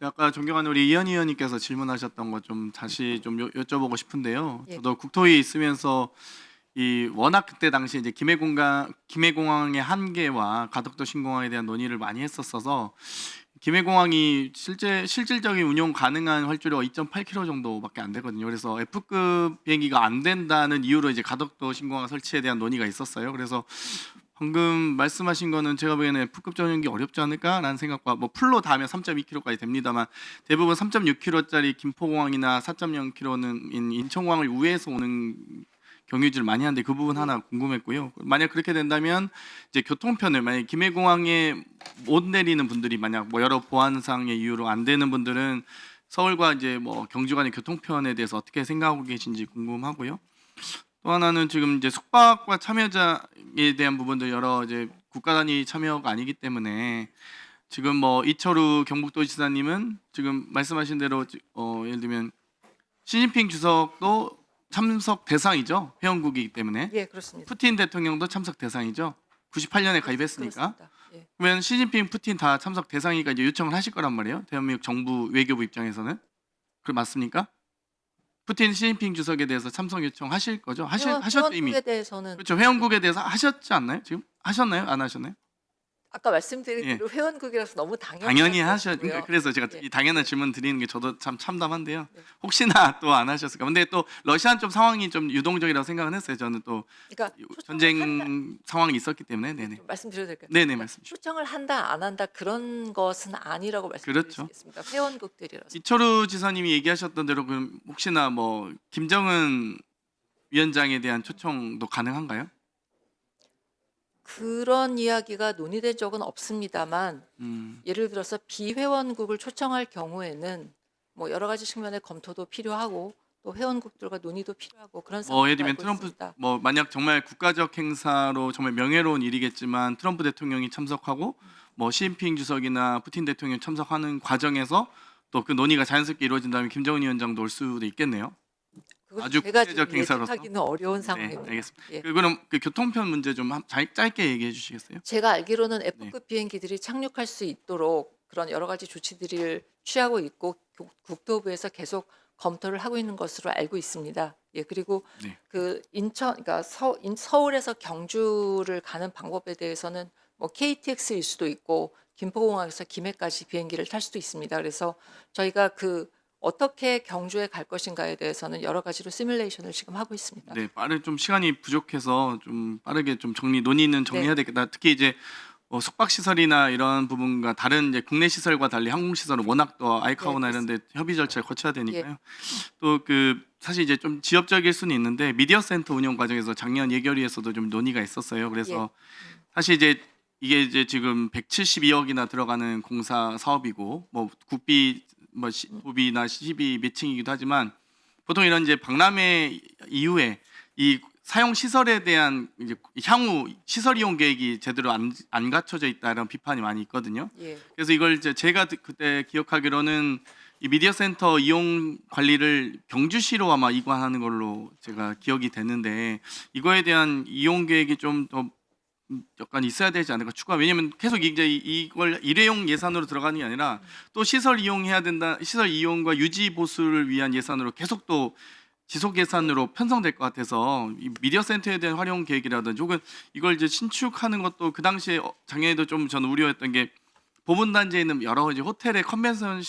아까 존경하는 우리 이현희 의원님께서 질문하셨던 거 좀 다시 좀 여쭤보고 싶은데요. 예. 저도 국토위에 있으면서 이 워낙 그때 당시 이제 김해공항의 한계와 가덕도 신공항에 대한 논의를 많이 했었어서 김해공항이 실질적인 운용 가능한 활주로가 2.8km 정도밖에 안 되거든요. 그래서 F급 비행기가 안 된다는 이유로 이제 가덕도 신공항 설치에 대한 논의가 있었어요. 그래서 방금 말씀하신 거는 제가 보기에는 F급 전용기 어렵지 않을까라는 생각과 뭐 풀로 다 하면 3.2km까지 됩니다만 대부분 3.6km짜리 김포공항이나 4.0km는 인천공항을 우회해서 오는 경유지를 많이 하는데 그 부분 하나 궁금했고요. 만약 그렇게 된다면 이제 교통편을 만약 김해공항에 못 내리는 분들이 만약 뭐 여러 보안상의 이유로 안 되는 분들은 서울과 이제 뭐 경주 간의 교통편에 대해서 어떻게 생각하고 계신지 궁금하고요. 또 하나는 지금 이제 숙박과 참여자에 대한 부분도 여러 이제 국가 단위 참여가 아니기 때문에 지금 뭐 이철우 경북도지사님은 지금 말씀하신 대로 예를 들면 시진핑 주석도 참석 대상이죠. 회원국이기 때문에 예, 그렇습니다. 푸틴 대통령도 참석 대상이죠. 98년에 가입했으니까. 그렇습니다. 예. 그러면 시진핑, 푸틴 다 참석 대상이니까 이제 요청을 하실 거란 말이에요. 대한민국 정부 외교부 입장에서는. 그 맞습니까? 푸틴, 시진핑 주석에 대해서 참석 요청하실 거죠? 하셨죠 이미. 회원국에 대해서는 그렇죠. 회원국에 대해서 하셨지 않나요? 지금 하셨나요? 안 하셨나요? 아까 말씀드린 예. 대로 회원국이라서 너무 당연히 당연히 하셔야 하셔. 되고요. 그래서 제가 예. 이 당연한 질문 드리는 게 저도 참 참담한데요. 네. 혹시나 또 안 하셨을까? 근데 또 러시아는 좀 상황이 좀 유동적이라고 생각은 했어요. 저는 또 그러니까 전쟁 상황이 있었기 때문에. 네네. 좀 말씀드려도 될까요? 네네 말씀. 초청을 한다 안 한다 그런 것은 아니라고 그렇죠. 말씀드리겠습니다. 회원국들이라서. 이철우 지사님이 얘기하셨던 대로 그럼 혹시나 뭐 김정은 위원장에 대한 초청도 가능한가요? 그런 이야기가 논의된 적은 없습니다만 예를 들어서 비회원국을 초청할 경우에는 뭐 여러 가지 측면의 검토도 필요하고 또 회원국들과 논의도 필요하고 그런 뭐 예를 상황을 들면 알고 트럼프 있습니다. 뭐 만약 정말 국가적 행사로 정말 명예로운 일이겠지만 트럼프 대통령이 참석하고 뭐 시진핑 주석이나 푸틴 대통령이 참석하는 과정에서 또 그 논의가 자연스럽게 이루어진다면 김정은 위원장도 올 수도 있겠네요. 그건 아주 제가 국제적 지금 행사로서. 예측하기는 어려운 네, 상황입니다. 알겠습니다. 예. 그럼 그 교통편 문제 좀 짧게 얘기해 주시겠어요? 제가 알기로는 네. F급 비행기들이 착륙할 수 있도록 그런 여러 가지 조치들을 취하고 있고 국토부에서 계속 검토를 하고 있는 것으로 알고 있습니다. 예, 그리고 네. 그 그러니까 서울에서 경주를 가는 방법에 대해서는 뭐 KTX일 수도 있고 김포공항에서 김해까지 비행기를 탈 수도 있습니다. 그래서 저희가 그 어떻게 경주에 갈 것인가에 대해서는 여러 가지로 시뮬레이션을 지금 하고 있습니다. 네, 좀 시간이 부족해서 좀 빠르게 좀 논의는 정리해야 네. 되겠다. 특히 이제 숙박 시설이나 이런 부분과 다른 이제 국내 시설과 달리 항공 시설은 워낙 또 아이카오나 네, 이런 데 협의 절차를 거쳐야 되니까요. 예. 또 그 사실 이제 좀 지엽적일 수는 있는데 미디어 센터 운영 과정에서 작년 예결위에서도 좀 논의가 있었어요. 그래서 사실 이제 이게 이제 지금 172억이나 들어가는 공사 사업이고 뭐 국비 뭐 도비나 시비 매칭이기도 하지만 보통 이런 이제 박람회 이후에 이 사용 시설에 대한 이제 향후 시설 이용 계획이 제대로 안 갖춰져 있다 이런 비판이 많이 있거든요. 예. 그래서 이걸 이제 제가 그때 기억하기로는 이 미디어 센터 이용 관리를 경주시로 아마 이관하는 걸로 제가 기억이 되는데 이거에 대한 이용 계획이 좀 더 약간 있어야 되지 않을까 추가. 왜냐면 계속 이제 이걸 일회용 예산으로 들어가는 게 아니라 또 시설 이용해야 된다. 시설 이용과 유지 보수를 위한 예산으로 계속 또 지속 예산으로 편성될 것 같아서 이 미디어 센터에 대한 활용 계획이라든지 혹은 이걸 이제 신축하는 것도 그 당시에 작년에도 좀 저는 우려했던 게 보문단지에 있는 여러 이제 호텔의 컨벤션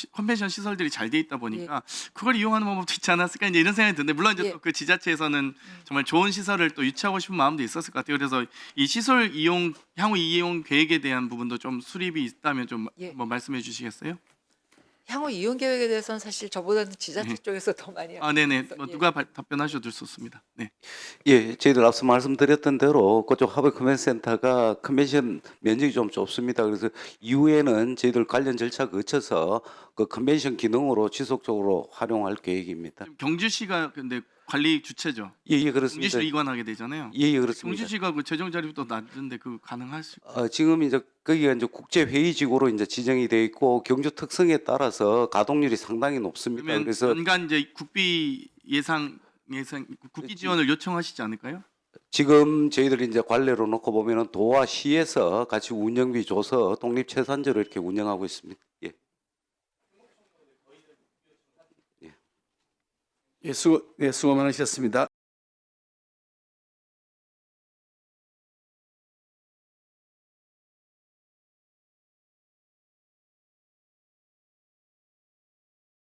시설들이 잘 돼 있다 보니까 그걸 이용하는 방법도 있지 않았을까 이제 이런 생각이 드는데 물론 이제 예. 또 그 지자체에서는 정말 좋은 시설을 또 유치하고 싶은 마음도 있었을 것 같아요. 그래서 이 시설 이용 향후 이용 계획에 대한 부분도 좀 수립이 있다면 좀 예. 한번 말씀해 주시겠어요? 향후 이용 계획에 대해서는 사실 저보다는 지자체 네. 쪽에서 더 많이 아, 네네. 있어서, 뭐 예. 누가 답변하셔도 좋습니다. 네. 예, 저희들 앞서 말씀드렸던 대로 그쪽 하버 컨벤센터가 컨벤션 면적이 좀 좁습니다. 그래서 이후에는 저희들 관련 절차 거쳐서 그 컨벤션 기능으로 지속적으로 활용할 계획입니다. 지금 경주시가 근데 관리 주체죠. 예, 예, 그렇습니다. 경주시로 이관하게 되잖아요. 예, 예, 그렇습니다. 경주시가 그 재정 자립도 낮은데 그 가능하실? 지금 이제 거기가 이제 국제 회의지구로 이제 지정이 돼 있고 경주 특성에 따라서 가동률이 상당히 높습니다. 그러면 그래서 연간 이제 국비 예산 국비 지원을 요청하시지 않을까요? 지금 저희들이 이제 관례로 놓고 보면은 도와 시에서 같이 운영비 줘서 독립체산제로 이렇게 운영하고 있습니다. 예. 수고 많으셨습니다.